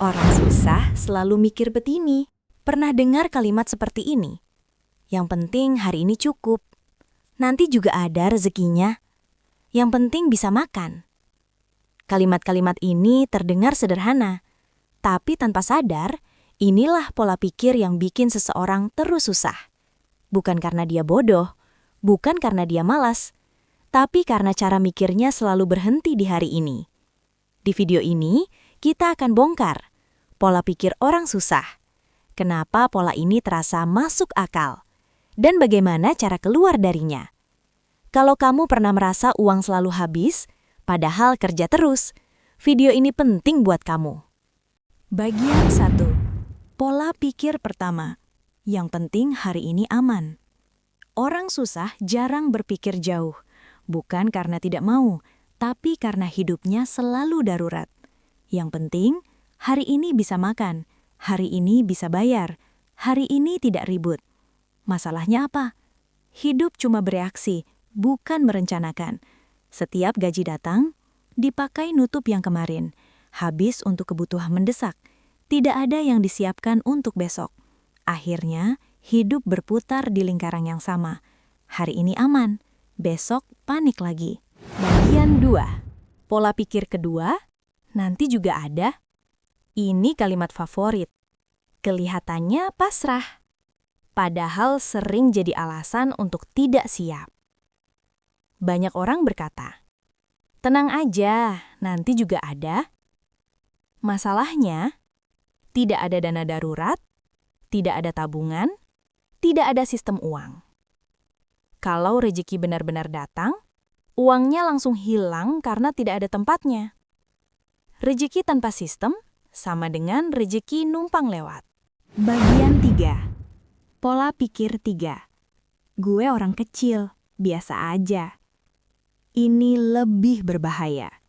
Orang susah selalu mikir betini. Pernah dengar kalimat seperti ini? Yang penting hari ini cukup. Nanti juga ada rezekinya. Yang penting bisa makan. Kalimat-kalimat ini terdengar sederhana, tapi tanpa sadar, inilah pola pikir yang bikin seseorang terus susah. Bukan karena dia bodoh, bukan karena dia malas, tapi karena cara mikirnya selalu berhenti di hari ini. Di video ini, kita akan bongkar pola pikir orang susah. Kenapa pola ini terasa masuk akal? Dan bagaimana cara keluar darinya? Kalau kamu pernah merasa uang selalu habis, padahal kerja terus, video ini penting buat kamu. Bagian 1. Pola pikir pertama. Yang penting hari ini aman. Orang susah jarang berpikir jauh, bukan karena tidak mau, tapi karena hidupnya selalu darurat. Yang penting, hari ini bisa makan, hari ini bisa bayar, hari ini tidak ribut. Masalahnya apa? Hidup cuma bereaksi, bukan merencanakan. Setiap gaji datang, dipakai nutup yang kemarin, habis untuk kebutuhan mendesak. Tidak ada yang disiapkan untuk besok. Akhirnya, hidup berputar di lingkaran yang sama. Hari ini aman, besok panik lagi. Bagian 2. Pola pikir kedua, nanti juga ada. Ini kalimat favorit. Kelihatannya pasrah, padahal sering jadi alasan untuk tidak siap. Banyak orang berkata, tenang aja, nanti juga ada. Masalahnya, tidak ada dana darurat, tidak ada tabungan, tidak ada sistem uang. Kalau rezeki benar-benar datang, uangnya langsung hilang karena tidak ada tempatnya. Rezeki tanpa sistem sama dengan rezeki numpang lewat. Bagian 3. Pola pikir 3. Gue orang kecil, biasa aja. Ini lebih berbahaya.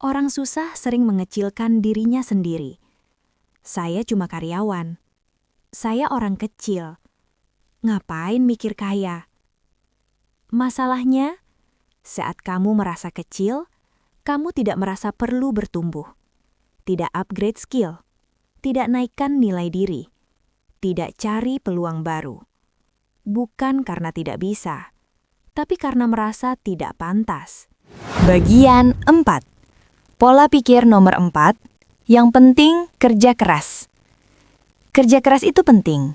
Orang susah sering mengecilkan dirinya sendiri. Saya cuma karyawan. Saya orang kecil. Ngapain mikir kaya? Masalahnya, saat kamu merasa kecil, kamu tidak merasa perlu bertumbuh. Tidak upgrade skill. Tidak naikkan nilai diri. Tidak cari peluang baru. Bukan karena tidak bisa, tapi karena merasa tidak pantas. Bagian 4. Pola pikir nomor 4. Yang penting kerja keras. Kerja keras itu penting,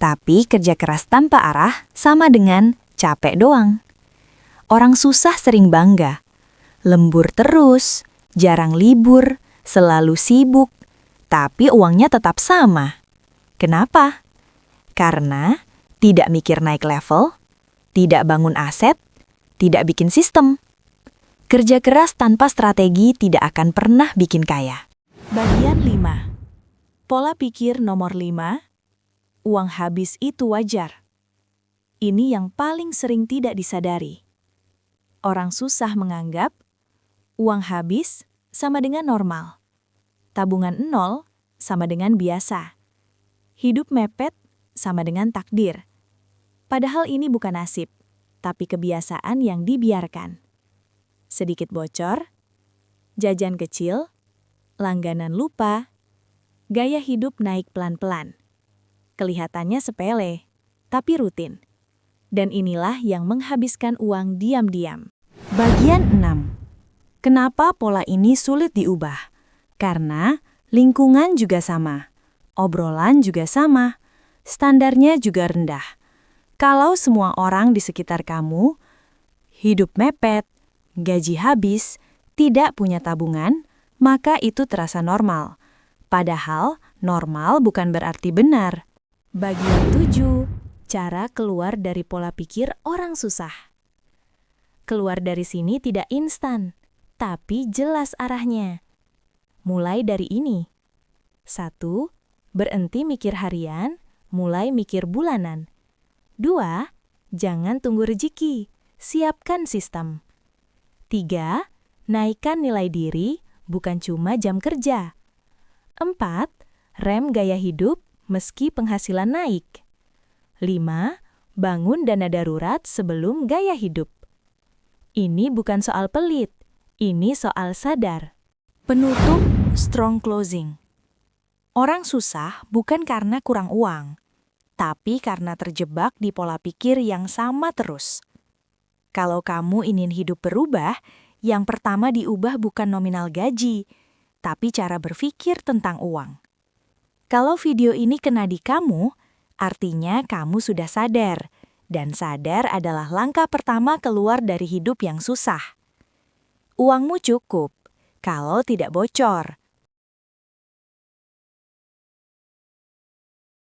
tapi kerja keras tanpa arah sama dengan capek doang. Orang susah sering bangga. Lembur terus, jarang libur, selalu sibuk, tapi uangnya tetap sama. Kenapa? Karena tidak mikir naik level, tidak bangun aset, tidak bikin sistem. Kerja keras tanpa strategi tidak akan pernah bikin kaya. Bagian 5. Pola pikir nomor 5. Uang habis itu wajar. Ini yang paling sering tidak disadari. Orang susah menganggap uang habis sama dengan normal. Tabungan 0 sama dengan biasa. Hidup mepet sama dengan takdir. Padahal ini bukan nasib, tapi kebiasaan yang dibiarkan. Sedikit bocor, jajan kecil, langganan lupa, gaya hidup naik pelan-pelan. Kelihatannya sepele, tapi rutin. Dan inilah yang menghabiskan uang diam-diam. Bagian 6. Kenapa pola ini sulit diubah? Karena lingkungan juga sama, obrolan juga sama, standarnya juga rendah. Kalau semua orang di sekitar kamu hidup mepet, gaji habis, tidak punya tabungan, maka itu terasa normal. Padahal normal bukan berarti benar. Bagian 7. Cara keluar dari pola pikir orang susah. Keluar dari sini tidak instan, tapi jelas arahnya. Mulai dari ini. 1. Berhenti mikir harian, mulai mikir bulanan. 2. Jangan tunggu rezeki, siapkan sistem. 3. Naikkan nilai diri, bukan cuma jam kerja. 4. Rem gaya hidup meski penghasilan naik. 5. Bangun dana darurat sebelum gaya hidup. Ini bukan soal pelit, ini soal sadar. Penutup strong closing. Orang susah bukan karena kurang uang, tapi karena terjebak di pola pikir yang sama terus. Kalau kamu ingin hidup berubah, yang pertama diubah bukan nominal gaji, tapi cara berpikir tentang uang. Kalau video ini kena di kamu, artinya kamu sudah sadar, dan sadar adalah langkah pertama keluar dari hidup yang susah. Uangmu cukup, kalau tidak bocor,